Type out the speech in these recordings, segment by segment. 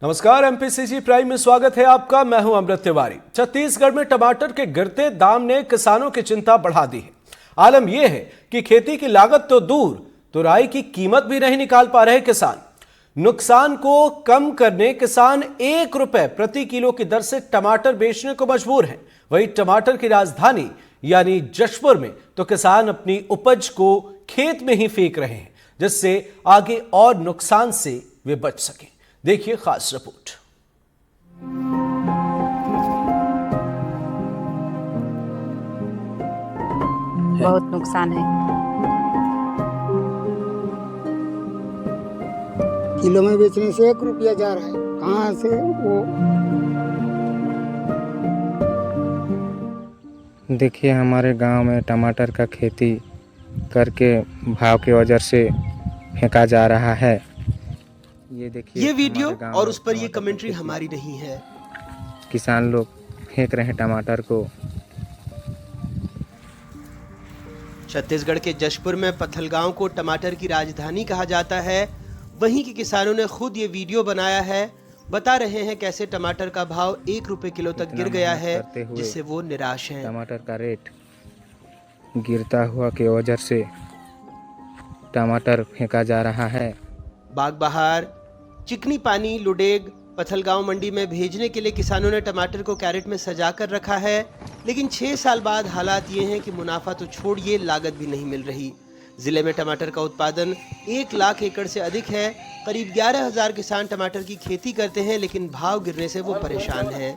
नमस्कार, MPCC prime में स्वागत है आपका। मैं हूं अमृत तिवारी। छत्तीसगढ़ में टमाटर के गिरते दाम ने किसानों की चिंता बढ़ा दी है। आलम यह है कि खेती की लागत तो दूर, तुराई की कीमत भी नहीं निकाल पा रहे किसान। नुकसान को कम करने किसान 1 रुपए प्रति किलो की दर से टमाटर बेचने को मजबूर हैं। वहीं टमाटर की राजधानी यानी जशपुर में तो किसान अपनी उपज को खेत में ही फेंक रहे हैं, जिससे आगे और नुकसान से वे बच सकें। देखिए खास रिपोर्ट। बहुत नुकसान है। किलो में बेचने से 1 रुपया जा रहा है, कहाँ से वो। देखिए, हमारे गांव में टमाटर का खेती करके भाव की वजह से फेंका जा रहा है। ये देखिए, ये वीडियो और उस पर ये कमेंट्री हमारी नहीं है। किसान लोग फेंक रहे हैं टमाटर को। छत्तीसगढ़ के जशपुर में पथलगांव को टमाटर की राजधानी कहा जाता है। वहीं के किसानों ने खुद ये वीडियो बनाया है। बता रहे हैं कैसे टमाटर का भाव 1 रुपए किलो तक गिर गया है, जिससे वो निराश हैं। टमाटर का रेट गिरता हुआ की वजह से टमाटर फेंका जा रहा है। बागबहार, चिकनी पानी, लुडेग, पथलगांव मंडी में भेजने के लिए किसानों ने टमाटर को कैरेट में सजा कर रखा है। लेकिन 6 साल बाद हालात ये हैं कि मुनाफा तो छोड़िए, लागत भी नहीं मिल रही। जिले में टमाटर का उत्पादन 1 लाख एकड़ से अधिक है। करीब 11,000 किसान टमाटर की खेती करते हैं, लेकिन भाव गिरने से वो परेशान हैं।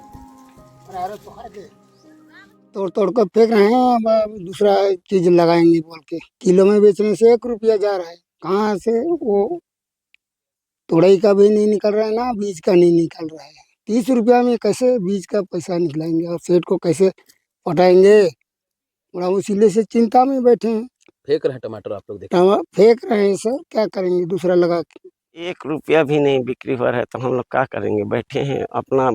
तोड़ तोड़ कर फेंक रहे हैं, अब दूसरा चीज लगाएंगे बोल के। किलो में बेचने से 1 रुपया जा रहा है, कहाँ से वो। तोड़ाई का भी नहीं निकल रहा है ना, बीज का नहीं निकल रहा है। 30 रुपया में कैसे बीज का पैसा निकलाएंगे और सेठ को कैसे पटाएंगे। थोड़ा इसीलिए से चिंता में बैठे हैं। फेंक रहे हैं टमाटर, आप लोग देखिए। फेंक रहे हैं सर, क्या करेंगे दूसरा लगा के। 1 रुपया भी नहीं बिक्री हो रहा है तो हम लोग क्या करेंगे। बैठे हैं, अपना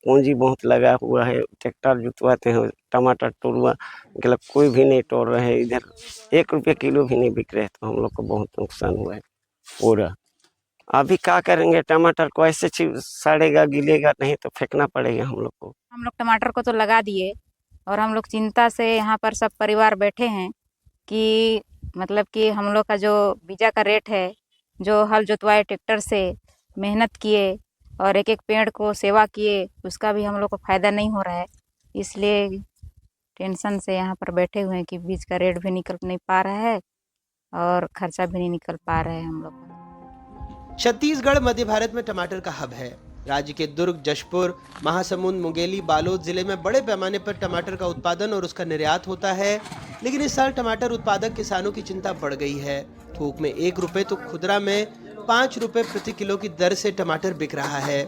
पूंजी बहुत लगा हुआ है। ट्रैक्टर जुतवाते हैं, टमाटर तोड़वा मतलब कोई भी नहीं तोड़ रहे हैं। इधर 1 रुपया किलो भी नहीं बिक रहे, तो हम लोग को बहुत नुकसान हुआ है पूरा। अभी क्या करेंगे, टमाटर को ऐसे सड़ेगा गिलेगा नहीं तो फेंकना पड़ेगा हम लोग को। हम लोग टमाटर को तो लगा दिए और हम लोग चिंता से यहाँ पर सब परिवार बैठे हैं कि मतलब कि हम लोग का जो बीजा का रेट है, जो हल जोतवाए ट्रैक्टर से, मेहनत किए और एक एक पेड़ को सेवा किए, उसका भी हम लोग को फ़ायदा नहीं हो रहा है। इसलिए टेंशन से यहाँ पर बैठे हुए हैं कि बीज का रेट भी निकल नहीं पा रहा है और खर्चा भी नहीं निकल पा रहा है हम लोग का। छत्तीसगढ़ मध्य भारत में टमाटर का हब है। राज्य के दुर्ग, जशपुर, महासमुंद, मुंगेली, बालोद जिले में बड़े पैमाने पर टमाटर का उत्पादन और उसका निर्यात होता है। लेकिन इस साल टमाटर उत्पादक किसानों की चिंता बढ़ गई है। थोक में 1 रुपए तो खुदरा में 5 रुपए प्रति किलो की दर से टमाटर बिक रहा है।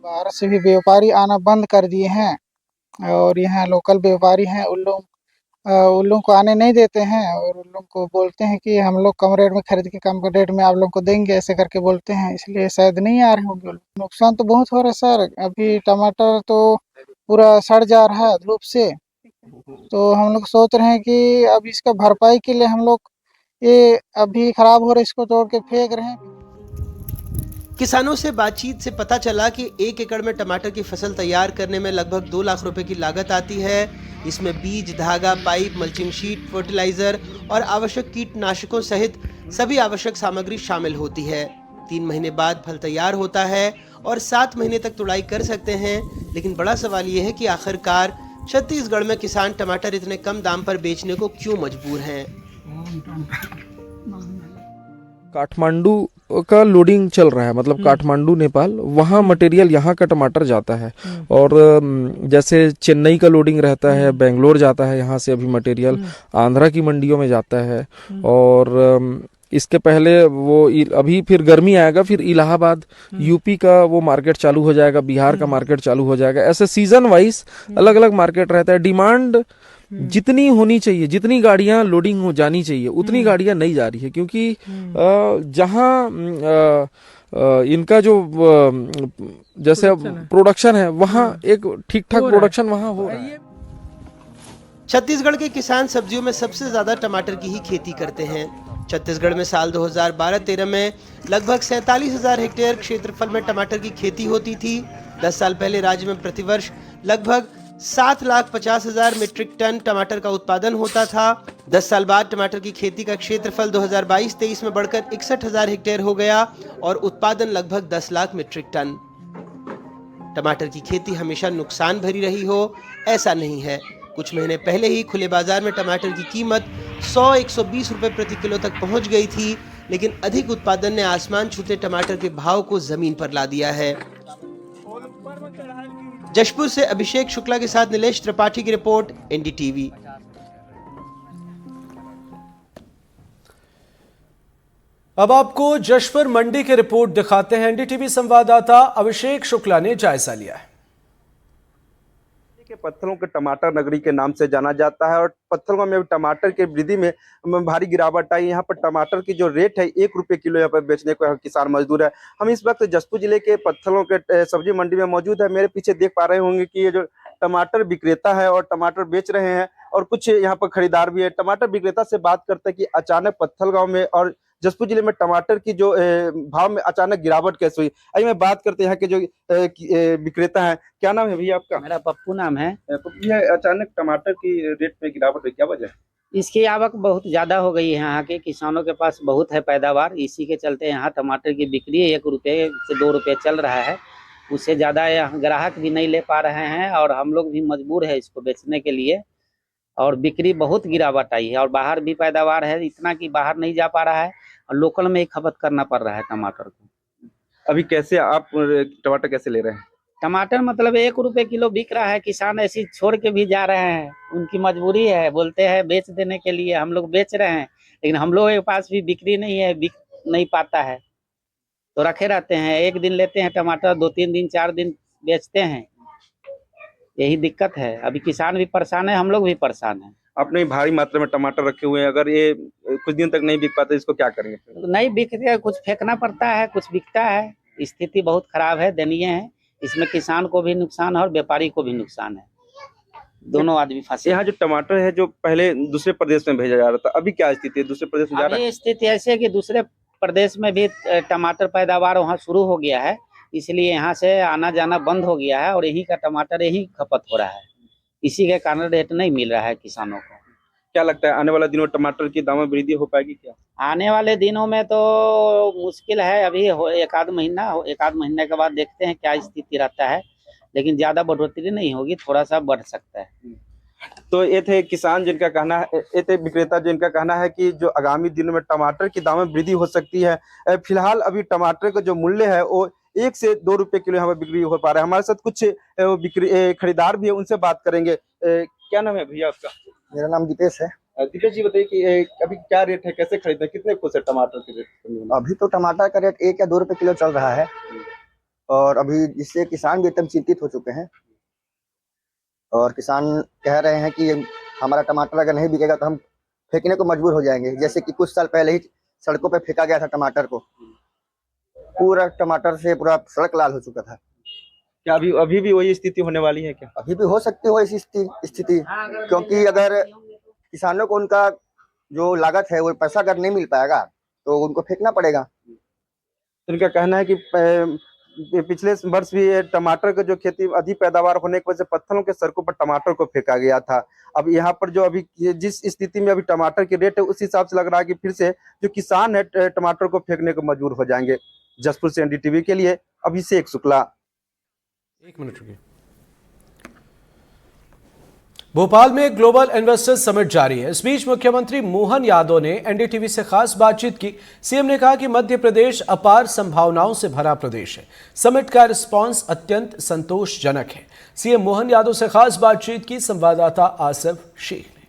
बाहर से भी व्यापारी आना बंद कर दिए हैं और यहाँ लोकल व्यापारी हैं, उन लोगों को आने नहीं देते हैं और उन लोगों को बोलते हैं कि हम लोग कम रेट में खरीद के कम रेट में आप लोग को देंगे, ऐसे करके बोलते हैं। इसलिए शायद नहीं आ रहे होंगे। नुकसान तो बहुत हो रहा है सर। अभी टमाटर तो पूरा सड़ जा रहा है धूप से। तो हम लोग सोच रहे हैं कि अब इसका भरपाई के लिए हम लोग ये अभी खराब हो रहा है, इसको तोड़ के फेंक रहे हैं। किसानों से बातचीत से पता चला कि 1 एकड़ में टमाटर की फसल तैयार करने में लगभग 2 लाख रुपए की लागत आती है। इसमें बीज, धागा, पाइप, मल्चिंग शीट, फर्टिलाइजर और आवश्यक कीटनाशकों सहित सभी आवश्यक सामग्री शामिल होती है। 3 महीने बाद फल तैयार होता है और 7 महीने तक तुड़ाई कर सकते हैं। लेकिन बड़ा सवाल यह है कि आखिरकार छत्तीसगढ़ में किसान टमाटर इतने कम दाम पर बेचने को क्यों मजबूर हैं। काठमांडू का लोडिंग चल रहा है, मतलब काठमांडू नेपाल, वहाँ मटेरियल यहाँ का टमाटर जाता है। और जैसे चेन्नई का लोडिंग रहता है, बेंगलोर जाता है यहाँ से अभी मटेरियल, आंध्रा की मंडियों में जाता है। और इसके पहले वो अभी फिर गर्मी आएगा, फिर इलाहाबाद, यूपी का वो मार्केट चालू हो जाएगा, बिहार का मार्केट चालू हो जाएगा। ऐसे सीजन वाइज अलग अलग मार्केट रहता है। डिमांड जितनी होनी चाहिए, जितनी गाड़ियां लोडिंग हो जानी चाहिए, उतनी गाड़ियां नहीं जा रही है, क्योंकि जहां इनका जो जैसे प्रोडक्शन है वहाँ एक ठीक ठाक प्रोडक्शन वहाँ हो रहा है। छत्तीसगढ़ के किसान सब्जियों में सबसे ज्यादा टमाटर की ही खेती करते हैं। छत्तीसगढ़ में साल 2012-13 में लगभग 47,000 हेक्टेयर क्षेत्रफल में टमाटर की खेती होती थी। 10 साल पहले राज्य में प्रतिवर्ष लगभग 7,50,000 मीट्रिक टन टमाटर का उत्पादन होता था। 10 साल बाद टमाटर की खेती का क्षेत्रफल 2022-23 में बढ़कर 61,000 हेक्टेयर हो गया और उत्पादन लगभग 10 लाख मीट्रिक टन। टमाटर की खेती हमेशा नुकसान भरी रही हो, ऐसा नहीं है। कुछ महीने पहले ही खुले बाजार में टमाटर की कीमत 100-120 रुपए प्रति किलो तक पहुंच गई थी, लेकिन अधिक उत्पादन ने आसमान छूते टमाटर के भाव को जमीन पर ला दिया है। जशपुर से अभिषेक शुक्ला के साथ नीलेश त्रिपाठी की रिपोर्ट, एनडीटीवी। अब आपको जशपुर मंडी की रिपोर्ट दिखाते हैं। एनडीटीवी संवाददाता अभिषेक शुक्ला ने जायजा लिया है। के पत्थरों के टमाटर नगरी के नाम से जाना जाता है और पत्थरों में टमाटर की वृद्धि में भारी गिरावट आई। यहाँ पर टमाटर की जो रेट है 1 रुपये किलो यहाँ पर बेचने को किसान मजदूर है। हम इस वक्त जशपुर जिले के पत्थरों के सब्जी मंडी में मौजूद है। मेरे पीछे देख पा रहे होंगे कि ये जो टमाटर विक्रेता है और टमाटर बेच रहे हैं और कुछ यहाँ पर खरीदार भी है। टमाटर विक्रेता से बात करते हैं कि अचानक पत्थलगांव में और जशपुर जिले में टमाटर की जो भाव में अचानक गिरावट कैसे हुई, आइए मैं बात करते हैं यहाँ के जो विक्रेता हैं। क्या नाम है भैया आपका? मेरा पप्पू नाम है। ये अचानक टमाटर की रेट में गिरावट हुई, क्या वजह है? इसकी आवक बहुत ज्यादा हो गई है। यहाँ के किसानों के पास बहुत है पैदावार, इसी के चलते यहाँ टमाटर की बिक्री 1 रुपये से 2 रुपये चल रहा है। उससे ज्यादा यहाँ ग्राहक भी नहीं ले पा रहे हैं और हम लोग भी मजबूर है इसको बेचने के लिए, और बिक्री बहुत गिरावट आई है। और बाहर भी पैदावार है इतना कि बाहर नहीं जा पा रहा है और लोकल में ही खपत करना पड़ रहा है टमाटर को। अभी कैसे आप टमाटर कैसे ले रहे हैं? टमाटर मतलब 1 रुपये किलो बिक रहा है। किसान ऐसी छोड़ के भी जा रहे हैं, उनकी मजबूरी है, बोलते हैं बेच देने के लिए। हम लोग बेच रहे हैं लेकिन हम लोगों के पास भी बिक्री नहीं है, बिक नहीं पाता है तो रखे रहते हैं। एक दिन लेते हैं टमाटर, 2-3 दिन 4 दिन बेचते हैं, यही दिक्कत है। अभी किसान भी परेशान है, हम लोग भी परेशान हैं। आपने भारी मात्रा में टमाटर रखे हुए हैं, अगर ये कुछ दिन तक नहीं बिक पाते इसको क्या करेंगे? नहीं बिकते, कुछ फेंकना पड़ता है, कुछ बिकता है। स्थिति बहुत खराब है, दयनीय है। इसमें किसान को भी नुकसान है और व्यापारी को भी नुकसान है, दोनों आदमी फंसे। यहाँ जो टमाटर है जो पहले दूसरे प्रदेश में भेजा जा रहा था, अभी क्या स्थिति है? दूसरे प्रदेश में जा रहा है? स्थिति ऐसे है कि दूसरे प्रदेश में भी टमाटर पैदावार वहाँ शुरू हो गया है, इसलिए यहाँ से आना जाना बंद हो गया है और यही का टमाटर यही खपत हो रहा है। इसी के कारण रेट नहीं मिल रहा है किसानों को। क्या लगता है आने वाले दिनों में टमाटर की दाम में वृद्धि हो पाएगी क्या? आने वाले दिनों में तो मुश्किल है। अभी 1-आध महीने के बाद देखते हैं क्या स्थिति रहता है, लेकिन ज्यादा बढ़ोतरी नहीं होगी, थोड़ा सा बढ़ सकता है। तो ये थे किसान जिनका कहना है, ये थे विक्रेता जिनका कहना है कि जो आगामी दिनों में टमाटर की दाम में वृद्धि हो सकती है। फिलहाल अभी टमाटर का जो मूल्य है वो 1 से 2 रुपए किलो यहाँ पर बिक्री हो पा रहा है। हमारे साथ कुछ खरीदार भी है, उनसे बात करेंगे। क्या नाम है भैया आपका? मेरा नाम दीपेश है। दीपेश जी बताइए कि अभी क्या रेट है, कैसे खरीदते हैं, कितने खुश है टमाटर के रेट? अभी तो टमाटर का रेट 1 या 2 रुपए किलो चल रहा है और अभी जिससे किसान भी एकदम चिंतित हो चुके हैं और किसान कह रहे हैं कि हमारा टमाटर अगर नहीं बिकेगा तो हम फेंकने को मजबूर हो जाएंगे। जैसे कि कुछ साल पहले ही सड़कों पे फेंका गया था टमाटर को, पूरा टमाटर से पूरा सड़क लाल हो चुका था। क्या अभी भी वही स्थिति होने वाली है क्या? अभी भी हो सकती हो ऐसी स्थिति, क्योंकि अगर किसानों को उनका जो लागत है वो पैसा अगर नहीं मिल पाएगा तो उनको फेंकना पड़ेगा। इनका कहना है कि पिछले वर्ष भी टमाटर का जो खेती अधिक पैदावार होने की वजह से पत्थरों के सड़कों पर टमाटर को फेंका गया था। अब यहाँ पर जो अभी जिस स्थिति में अभी टमाटर की रेट है उस हिसाब से लग रहा है कि फिर से जो किसान है टमाटर को फेंकने को मजबूर हो जाएंगे। जशपुर से एनडीटीवी के लिए अभिषेक शुक्ला। 1 मिनट रुकिए। भोपाल में ग्लोबल इन्वेस्टर्स समिट जारी है। इस बीच मुख्यमंत्री मोहन यादव ने एनडीटीवी से खास बातचीत की। सीएम ने कहा कि मध्य प्रदेश अपार संभावनाओं से भरा प्रदेश है। समिट का रिस्पांस अत्यंत संतोषजनक है। सीएम मोहन यादव से खास बातचीत की संवाददाता आसिफ शेख ने।